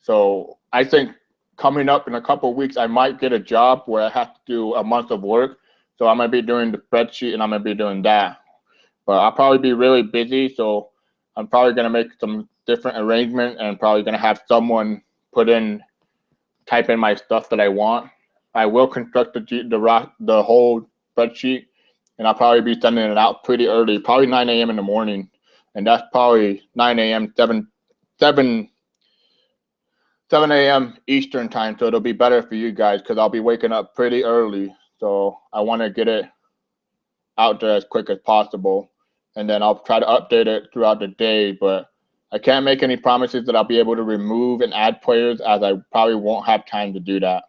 so I think coming up in a couple of weeks, I might get a job where I have to do a month of work. So I'm gonna be doing the spreadsheet and I'm gonna be doing that. But I'll probably be really busy, so I'm probably gonna make some different arrangement and probably gonna have someone put in, type in my stuff that I want. I will construct the whole spreadsheet, and I'll probably be sending it out pretty early, probably 9 a.m. in the morning, and that's probably 9 a.m. 7 7 a.m. Eastern time, so it'll be better for you guys because I'll be waking up pretty early. So I want to get it out there as quick as possible, and then I'll try to update it throughout the day. But I can't make any promises that I'll be able to remove and add players, as I probably won't have time to do that.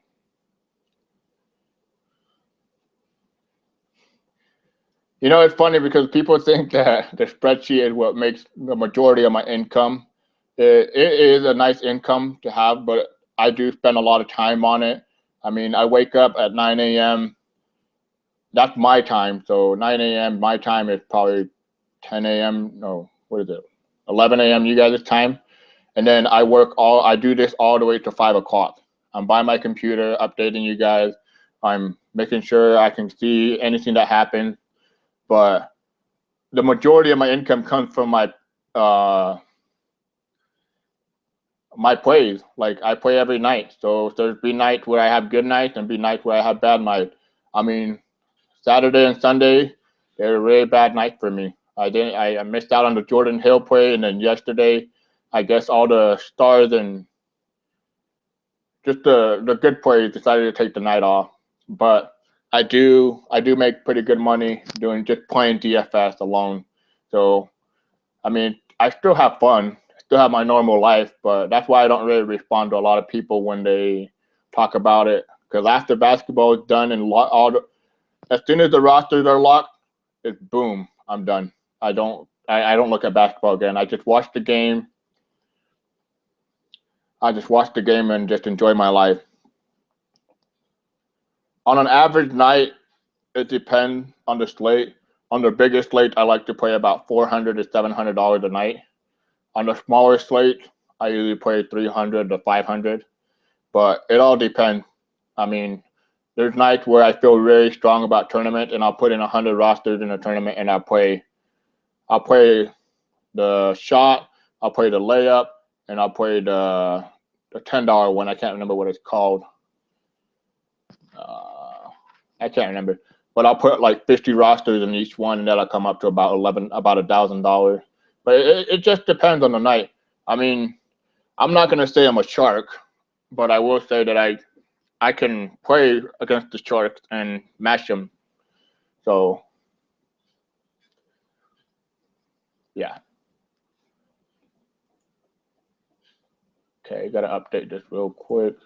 You know, it's funny because people think that the spreadsheet is what makes the majority of my income. It is a nice income to have, but I do spend a lot of time on it. I mean, I wake up at 9 a.m. That's my time. So 9 a.m. my time is probably 10 a.m. No, what is it? 11 a.m. you guys' time. And then I do this all the way to 5 o'clock. I'm by my computer updating you guys. I'm making sure I can see anything that happens. But the majority of my income comes from uh my plays. Like I play every night. So there's be nights where I have good nights and be nights where I have bad nights. I mean, Saturday and Sunday, they're a really bad night for me. I missed out on the Jordan Hill play, and then yesterday, I guess all the stars and just the good players decided to take the night off. But I do make pretty good money doing just playing DFS alone. So I mean, I still have fun, still have my normal life, but that's why I don't really respond to a lot of people when they talk about it. Because after basketball is done and as soon as the rosters are locked, it's boom, I'm done. I don't look at basketball again. I just watch the game. I just watch the game and just enjoy my life. On an average night, it depends on the slate. On the biggest slate, I like to play about $400 to $700 a night. On the smaller slate, I usually play 300 to 500. But it all depends. I mean, there's nights where I feel really strong about tournament, and I'll put in 100 rosters in a tournament, and I'll play the shot, I'll play the layup, and I'll play the $10 one. I can't remember what it's called. I can't remember, but I'll put like 50 rosters in each one, and that'll come up to about $1,000. But it just depends on the night. I mean, I'm not gonna say I'm a shark, but I will say that I can play against the sharks and match them. So yeah. Okay, gotta update this real quick.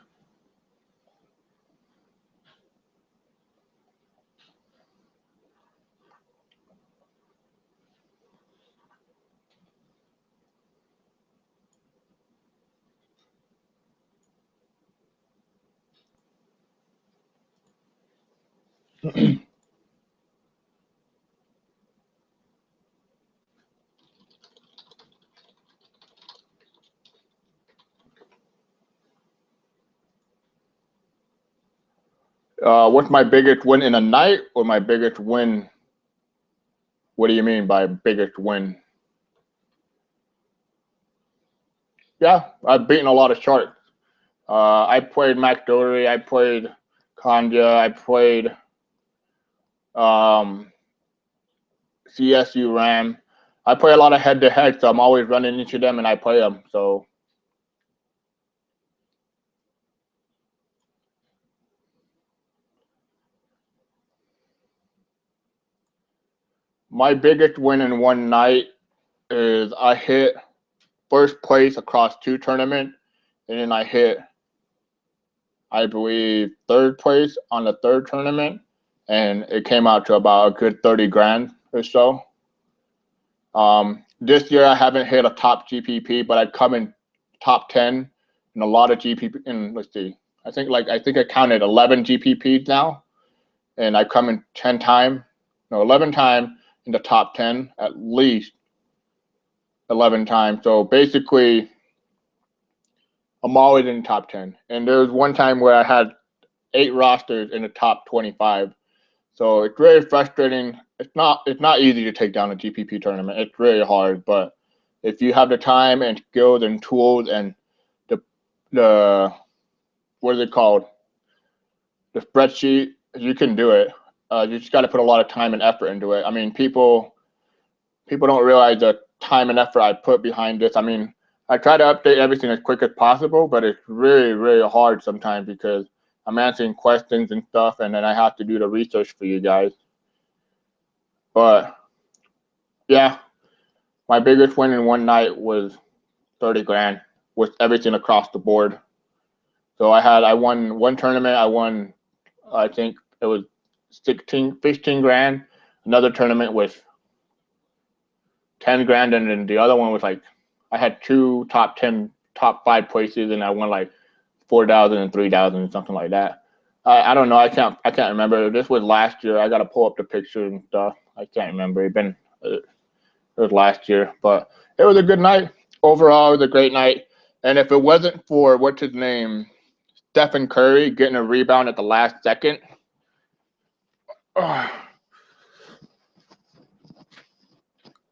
What's my biggest win in a night, or my biggest win? What do you mean by biggest win? Yeah, I've beaten a lot of sharks. I played McDory, I played Kanja, I played um, CSU Ram. I play a lot of head-to-head, so I'm always running into them, and I play them. So my biggest win in one night is I hit first place across 2 tournaments, and then I hit, I believe, third place on the 3rd tournament, and it came out to about a good 30 grand or so. This year I haven't hit a top GPP, but I've come in top 10 in a lot of GPP. And let's see, I think I counted 11 GPPs now, and I've come in 11 times in the top 10, at least 11 times. So basically, I'm always in the top 10. And there was one time where I had 8 rosters in the top 25. So it's really frustrating. It's not easy to take down a GPP tournament. It's really hard, but if you have the time and skills and tools and the what is it called? The spreadsheet, you can do it. You just got to put a lot of time and effort into it. I mean, people don't realize the time and effort I put behind this. I mean, I try to update everything as quick as possible, but it's really, really hard sometimes because I'm answering questions and stuff, and then I have to do the research for you guys. But yeah, my biggest win in one night was 30 grand with everything across the board. So I won one tournament. I think it was 15 grand. Another tournament was 10 grand, and then the other one was like, I had 2 top 10, top 5 places, and I won like 4,000 and 3,000, something like that. I don't know. I can't remember. This was last year. I got to pull up the picture and stuff. I can't remember. It was last year, but it was a good night. Overall, it was a great night. And if it wasn't for what's his name, Stephen Curry getting a rebound at the last second.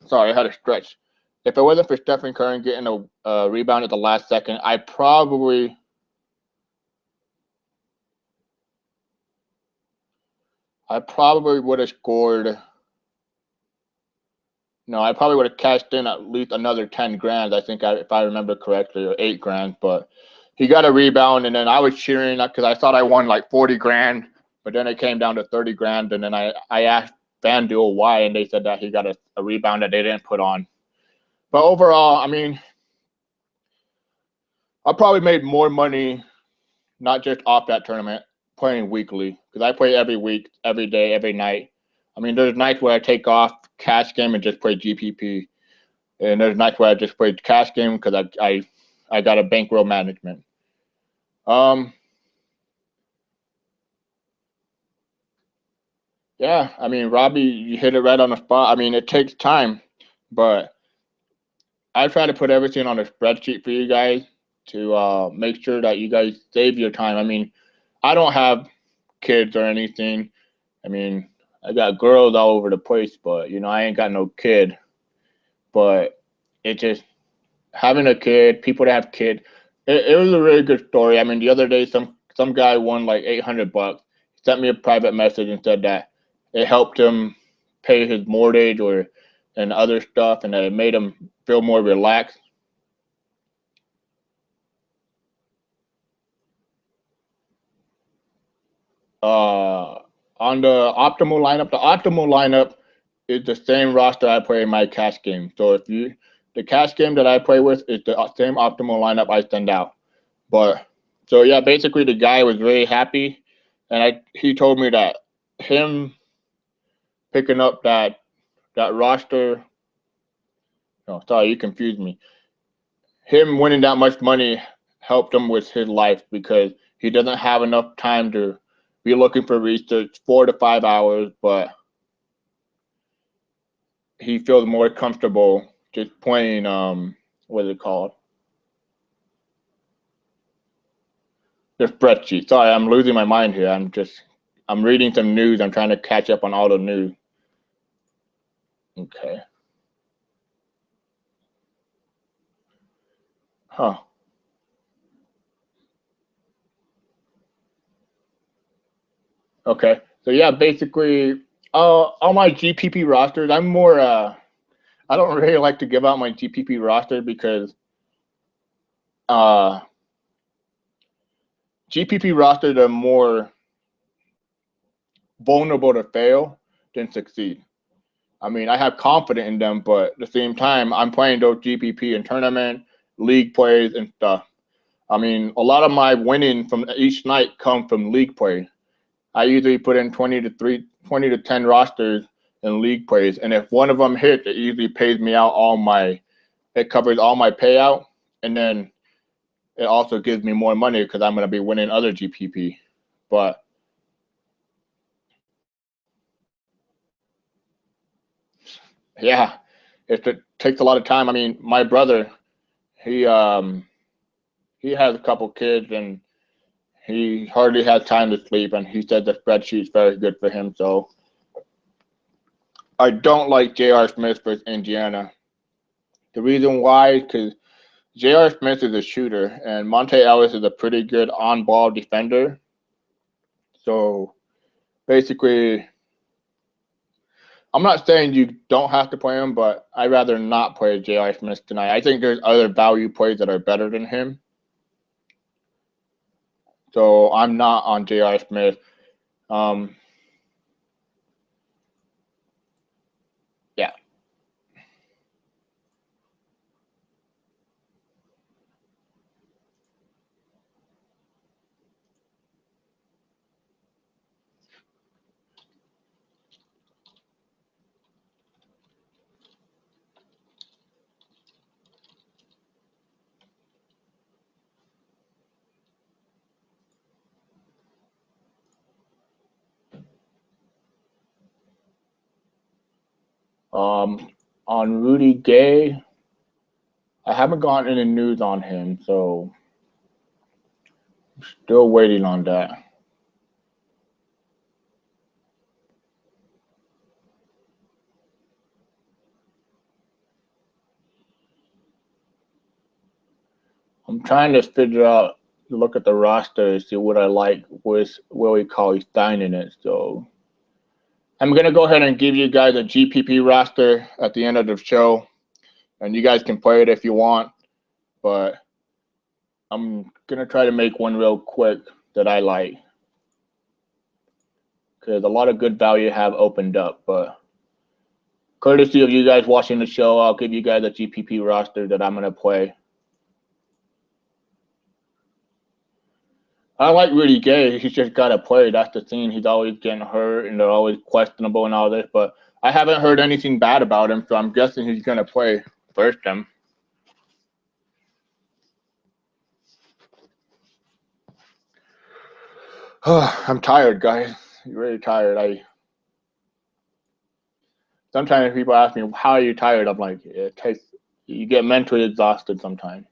Sorry, I had a stretch. If it wasn't for Stephen Curry getting a rebound at the last second, I probably would have scored. No, I probably would have cashed in at least another 10 grand. I think, if I remember correctly, or 8 grand. But he got a rebound, and then I was cheering because I thought I won like 40 grand, but then it came down to 30 grand, and then I asked FanDuel why, and they said that he got a rebound that they didn't put on. But overall, I mean, I probably made more money, not just off that tournament, playing weekly because I play every week, every day, every night. I mean, there's nights where I take off cash game and just play GPP, and there's nights where I just play cash game because I got a bankroll management. Yeah, I mean, Robbie, you hit it right on the spot. I mean, it takes time, but I try to put everything on a spreadsheet for you guys to make sure that you guys save your time. I mean, I don't have kids or anything. I mean, I got girls all over the place, but I ain't got no kid. But it just having a kid, people that have kids, it was a really good story. I mean, the other day, some guy won like $800. He sent me a private message and said that it helped him pay his mortgage and other stuff, and that it made him feel more relaxed. On the optimal lineup is the same roster I play in my cash game. So the cash game that I play with is the same optimal lineup I send out. But so yeah, basically the guy was very happy, and he told me that him picking up that roster. No, sorry, you confused me. Him winning that much money helped him with his life because he doesn't have enough time to be looking for research 4 to 5 hours, but he feels more comfortable just playing what is it called? The spreadsheet. Sorry, I'm losing my mind here. I'm reading some news. I'm trying to catch up on all the news. Okay. Huh. Okay. So yeah, basically all my GPP rosters, I'm more I don't really like to give out my GPP roster because uh GPP rosters are more vulnerable to fail than succeed. I mean, I have confidence in them, but at the same time, I'm playing those GPP in tournament, league plays, and stuff. I mean, a lot of my winning from each night come from league play. I usually put in 20 to 10 rosters in league plays, and if one of them hits, it usually pays me out it covers all my payout, and then it also gives me more money because I'm going to be winning other GPP. But yeah, it takes a lot of time. I mean, my brother, he he has a couple kids and he hardly has time to sleep, and he said the spreadsheet's very good for him. So I don't like J.R. Smith versus Indiana. The reason why is because J.R. Smith is a shooter, and Monte Ellis is a pretty good on-ball defender. So basically, I'm not saying you don't have to play him, but I'd rather not play J.R. Smith tonight. I think there's other value plays that are better than him. So I'm not on J.R. Smith. Um, yeah. On Rudy Gay, I haven't gotten any news on him, so still waiting on that. I'm trying to figure out, look at the roster, see what I like with Willie Cauley Stein in it. So I'm gonna go ahead and give you guys a GPP roster at the end of the show, and you guys can play it if you want. But I'm gonna try to make one real quick that I like, because a lot of good value have opened up. But courtesy of you guys watching the show, I'll give you guys a GPP roster that I'm gonna play. I like Rudy Gay. He's just got to play. That's the thing. He's always getting hurt, and they're always questionable and all this. But I haven't heard anything bad about him, so I'm guessing he's going to play first time. I'm tired, guys. I'm really tired. Sometimes people ask me, "How are you tired?" I'm like, it takes. You get mentally exhausted sometimes.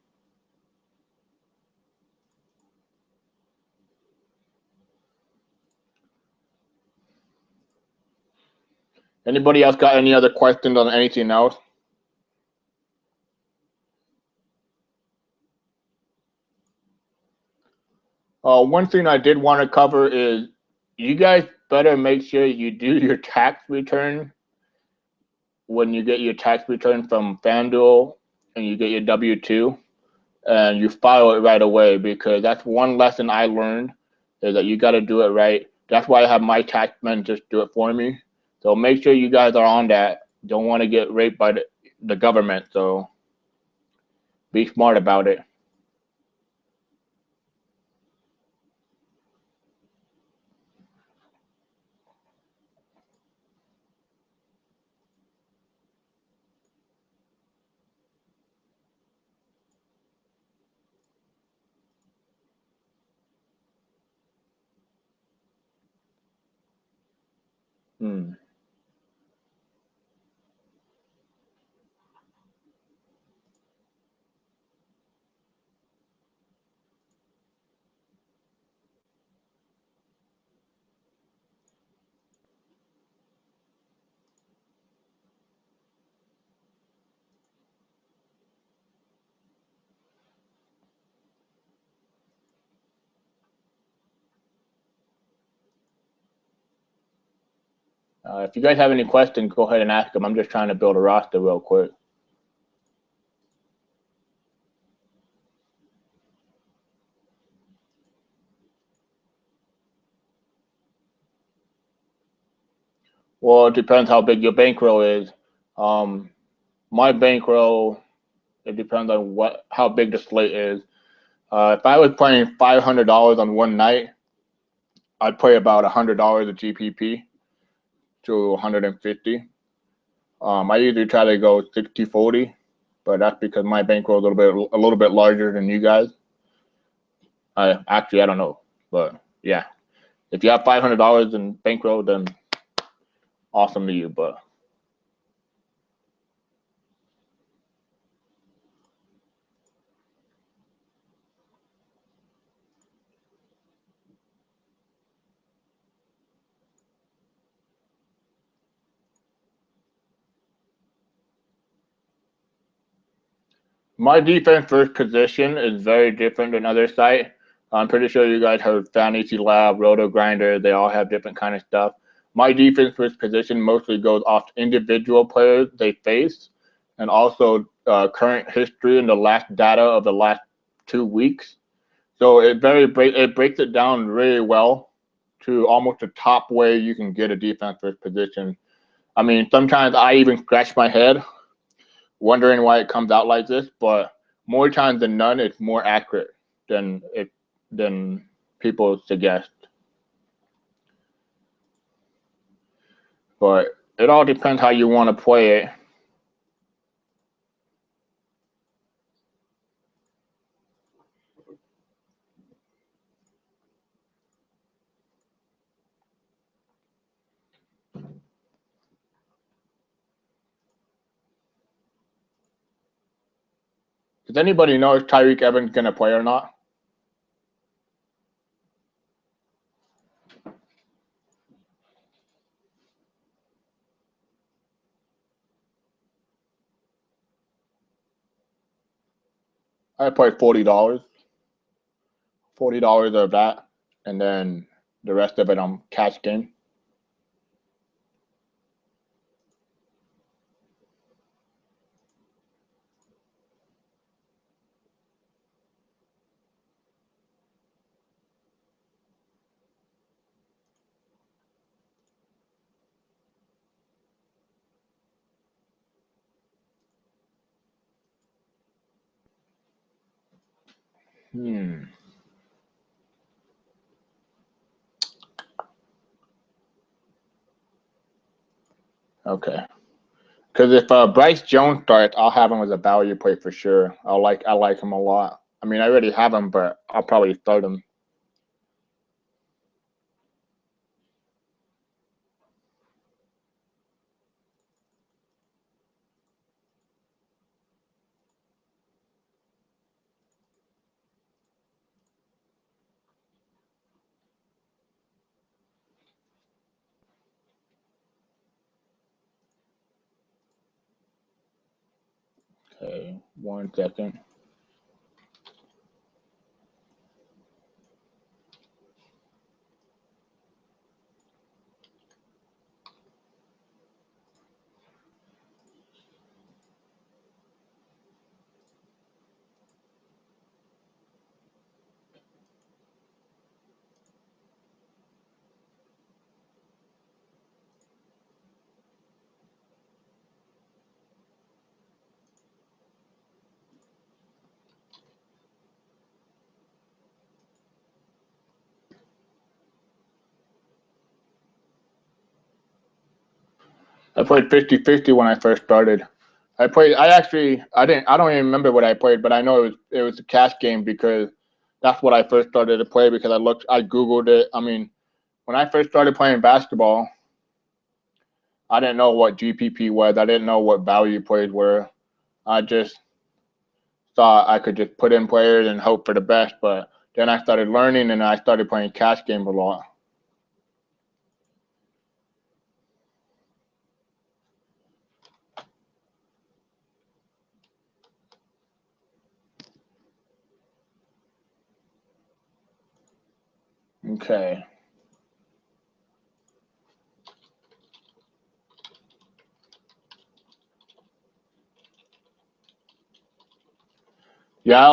Anybody else got any other questions on anything else? One thing I did want to cover is you guys better make sure you do your tax return when you get your tax return from FanDuel and you get your W-2 and you file it right away, because that's one lesson I learned, is that you got to do it right. That's why I have my tax men just do it for me. So make sure you guys are on that. Don't want to get raped by the government, so be smart about it. Hmm. If you guys have any questions, go ahead and ask them. I'm just trying to build a roster real quick. Well, it depends how big your bankroll is. Um, my bankroll, it depends on how big the slate is. If I was playing $500 on one night, I'd play about $100 of GPP to 150. I usually try to go 60-40, but that's because my bankroll is a little bit larger than you guys. I don't know, but yeah, if you have $500 in bankroll, then awesome to you. But my defense first position is very different than other sites. I'm pretty sure you guys heard Fantasy Lab, Roto Grinder. They all have different kind of stuff. My defense first position mostly goes off individual players they face, and also current history and the last data of the last 2 weeks. So it breaks it down really well to almost the top way you can get a defense first position. I mean, sometimes I even scratch my head wondering why it comes out like this, but more times than none, it's more accurate than people suggest. But it all depends how you want to play it. Does anybody know if Tyreek Evans gonna play or not? I play $40, $40 of that, and then the rest of it I'm cash game. Hmm. Okay. Because if Bryce Jones starts, I'll have him as a value play for sure. I like him a lot. I mean, I already have him, but I'll probably start him. Okay, 1 second. I played 50-50 when I first started. I don't even remember what I played, but I know it was a cash game because that's what I first started to play because I Googled it. I mean, when I first started playing basketball, I didn't know what GPP was. I didn't know what value plays were. I just thought I could just put in players and hope for the best, but then I started learning and I started playing cash games a lot. Okay. Yeah,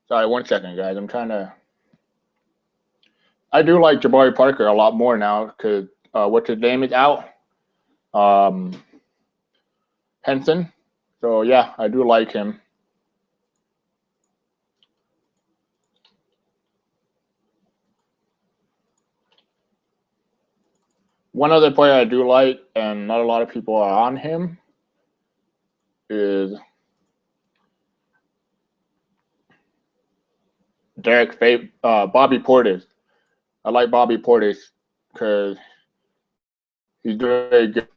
sorry, 1 second, guys. I do like Jabari Parker a lot more now because what's his name is out? Um, Henson. So yeah, I do like him. One other player I do like, and not a lot of people are on him, is Bobby Portis. I like Bobby Portis because he's doing very good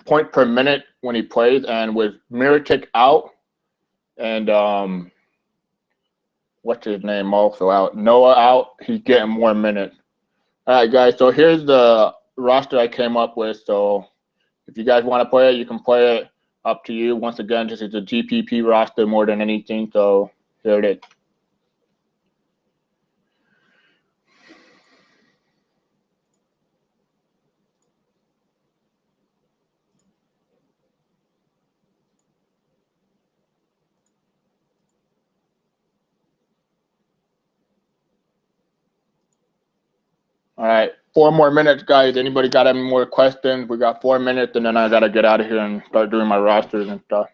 point per minute when he plays, and with Mirotic out and what's his name also out, Noah out, he's getting more minutes. All right, guys. So here's the roster I came up with. So if you guys want to play it, you can play it. Up to you. Once again, this is a GPP roster more than anything. So here it is. All right, 4 more minutes, guys. Anybody got any more questions? We got 4 minutes, and then I gotta get out of here and start doing my rosters and stuff.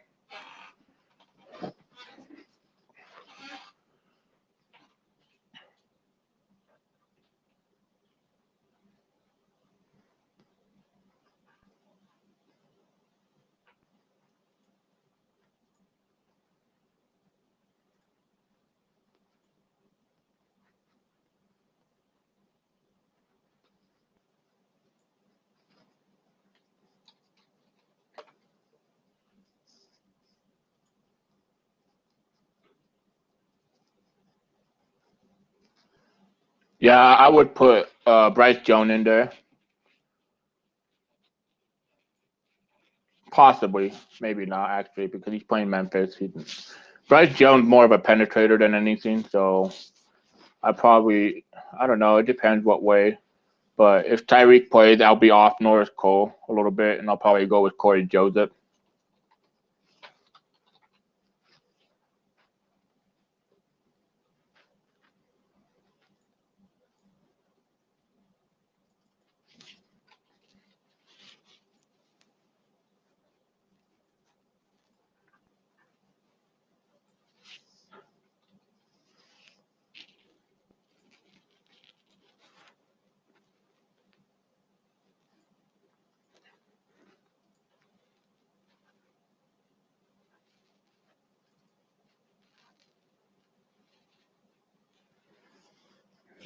Yeah, I would put Bryce Jones in there. Possibly, maybe not actually, because he's playing Memphis. Bryce Jones more of a penetrator than anything, so I don't know. It depends what way. But if Tyreek plays, I'll be off Norris Cole a little bit, and I'll probably go with Corey Joseph.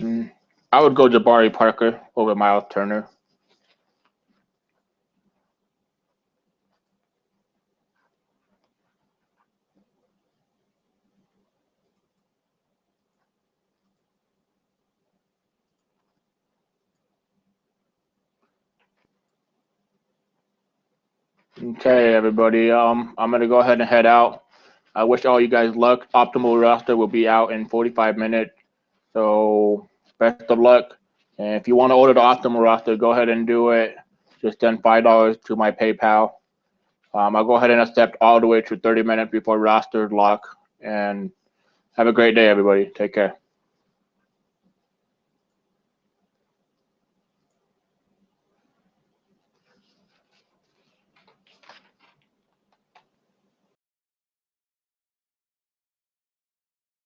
I would go Jabari Parker over Miles Turner. Okay, everybody. I'm gonna go ahead and head out. I wish all you guys luck. Optimal roster will be out in 45 minutes. So best of luck. And if you want to order the optimal roster, go ahead and do it. Just send $5 to my PayPal. I'll go ahead and accept all the way to 30 minutes before roster lock. And have a great day, everybody. Take care.